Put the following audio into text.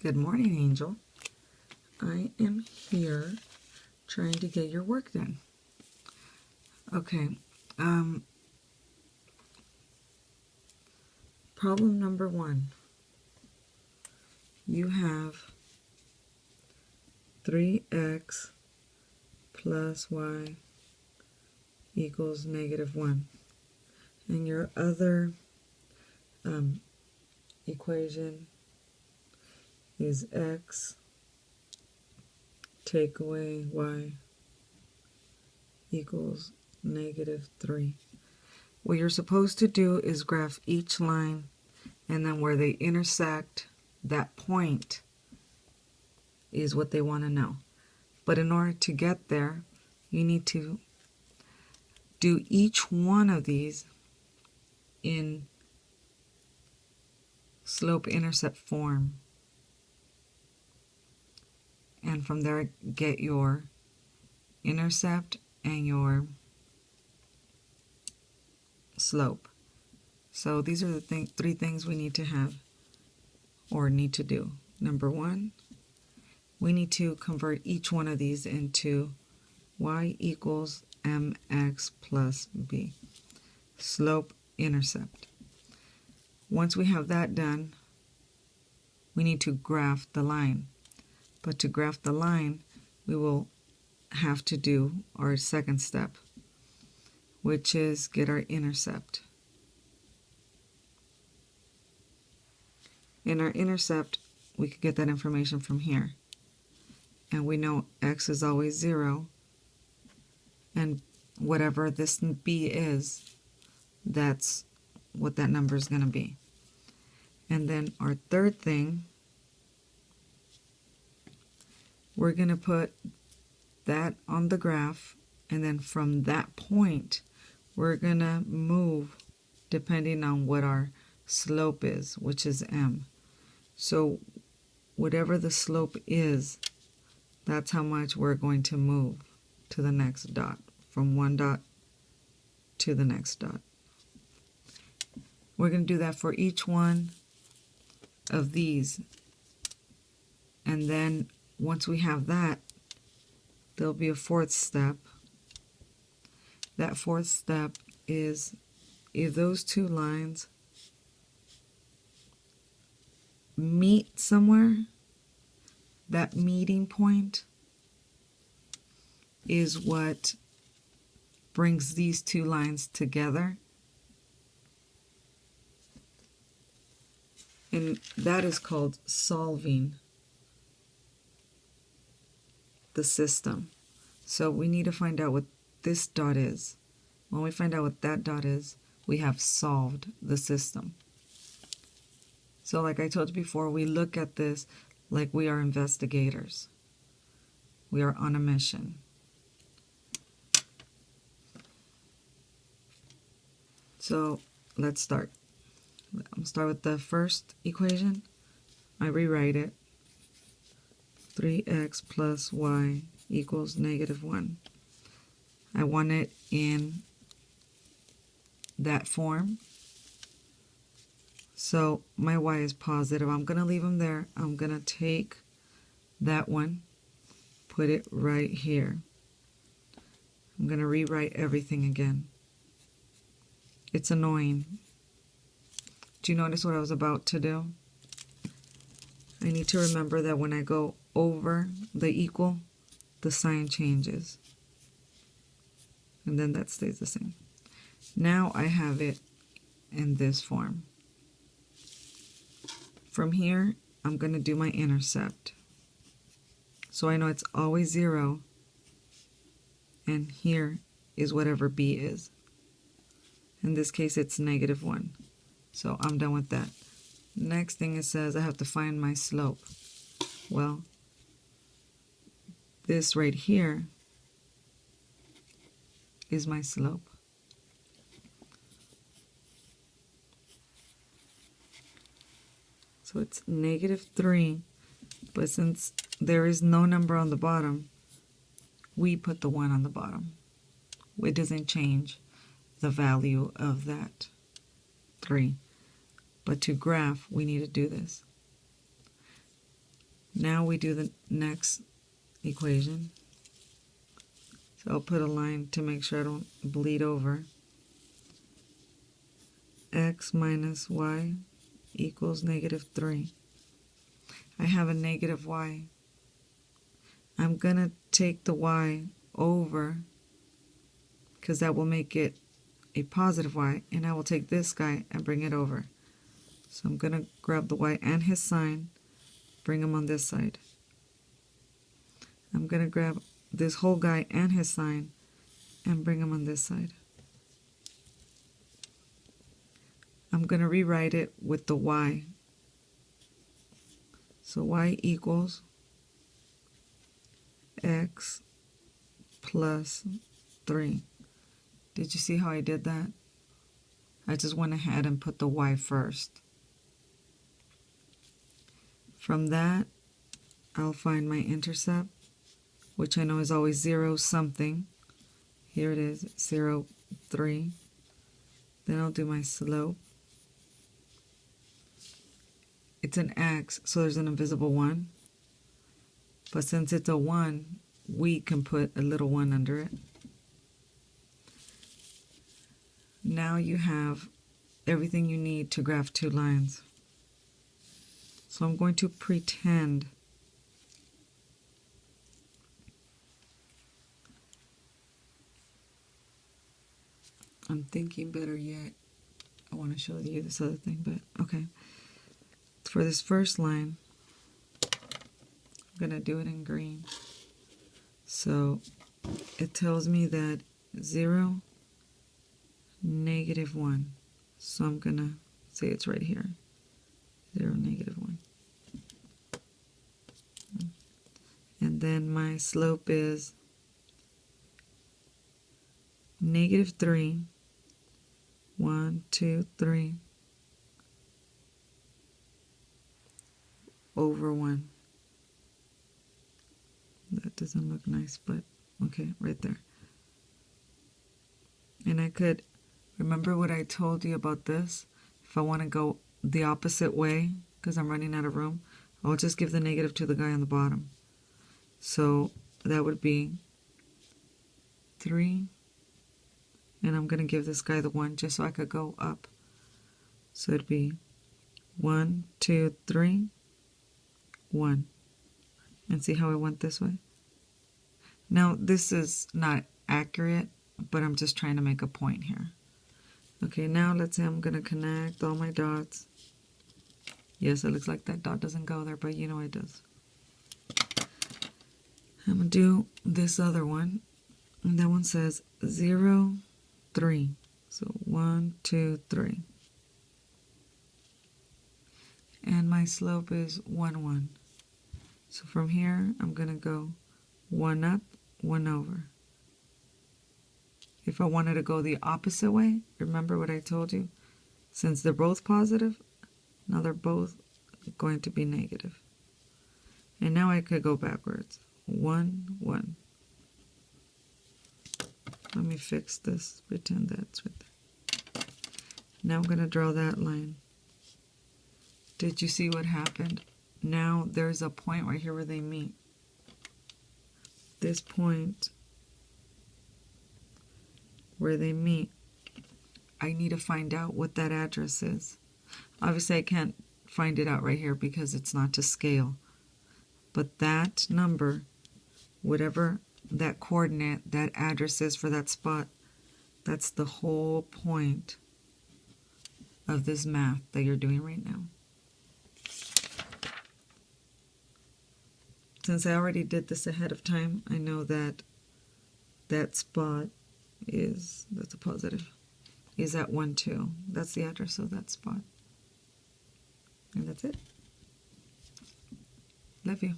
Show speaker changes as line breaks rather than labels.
Good morning, Angel. I am here trying to get your work done. Okay, problem number 1. You have 3x plus y equals -1. And your other equation is x take away y equals -3. What you're supposed to do is graph each line, and then where they intersect, that point is what they want to know. But in order to get there, you need to do each one of these in slope-intercept form. And from there, get your intercept and your slope. So these are the three things we need to have or need to do. Number 1, we need to convert each one of these into y equals mx plus b, slope intercept. Once we have that done, we need to graph the line. But to graph the line, we will have to do our second step, which is get our intercept. In our intercept, we could get that information from here. And we know x is always 0, and whatever this b is, that's what that number is going to be. And then our third thing, we're going to put that on the graph, and then from that point, we're going to move depending on what our slope is, which is m. So whatever the slope is, that's how much we're going to move to the next dot, from one dot to the next dot. We're going to do that for each one of these. And then once we have that, there'll be a fourth step. That fourth step is if those two lines meet somewhere, that meeting point is what brings these two lines together. And that is called solving the system. So we need to find out what this dot is. When we find out what that dot is, we have solved the system. So like I told you before, we look at this like we are investigators. We are on a mission. So let's start. I'm going to start with the first equation. I rewrite it. 3x plus y equals -1. I want it in that form. So my y is positive. I'm going to leave them there. I'm going to take that one, put it right here. I'm going to rewrite everything again. It's annoying. Do you notice what I was about to do? I need to remember that when I go over the equal, the sign changes. And then that stays the same. Now I have it in this form. From here, I'm going to do my intercept. So I know it's always 0, and here is whatever b is. In this case, it's -1. So I'm done with that. Next thing it says I have to find my slope. Well, this right here is my slope. So it's -3, but since there is no number on the bottom, we put the 1 on the bottom. It doesn't change the value of that 3. But to graph, we need to do this. Now we do the next equation. So I'll put a line to make sure I don't bleed over. X minus y equals -3. I have a negative y. I'm going to take the y over because that will make it a positive y, and I will take this guy and bring it over. So I'm going to grab the y and his sign, bring him on this side. I'm going to grab this whole guy and his sign and bring him on this side. I'm going to rewrite it with the y. So y equals x plus 3. Did you see how I did that? I just went ahead and put the y first. From that, I'll find my intercept, which I know is always 0 something. Here it is, 0, 3. Then I'll do my slope. It's an x, so there's an invisible 1. But since it's a 1, we can put a little 1 under it. Now you have everything you need to graph two lines. So I'm going to pretend I'm thinking better yet. I want to show you this other thing, but okay. For this first line, I'm going to do it in green. So it tells me that 0, -1. So I'm going to say it's right here. 0, -1. And then my slope is -3. 1, 2, 3 over 1. That doesn't look nice, but okay, right there. And I could remember what I told you about this. If I want to go the opposite way, because I'm running out of room, I'll just give the negative to the guy on the bottom. So that would be 3. And I'm going to give this guy the 1 just so I could go up. So it'd be 1, 2, 3, 1. And see how I went this way? Now, this is not accurate, but I'm just trying to make a point here. Okay, now let's say I'm going to connect all my dots. Yes, it looks like that dot doesn't go there, but you know it does. I'm going to do this other one. And that one says 0, 3. So 1, 2, 3. And my slope is 1, 1. So from here, I'm going to go 1 up, 1 over. If I wanted to go the opposite way, remember what I told you? Since they're both positive, now they're both going to be negative. And now I could go backwards. 1, 1. Let me fix this, pretend that's right there. Now I'm going to draw that line. Did you see what happened? Now there's a point right here where they meet. This point where they meet, I need to find out what that address is. Obviously I can't find it out right here because it's not to scale. But that number, whatever that coordinate, that address is for that spot, that's the whole point of this math that you're doing right now. Since I already did this ahead of time, I know that that spot is, that's a positive, is at 1, 2. That's the address of that spot. And that's it. Love you.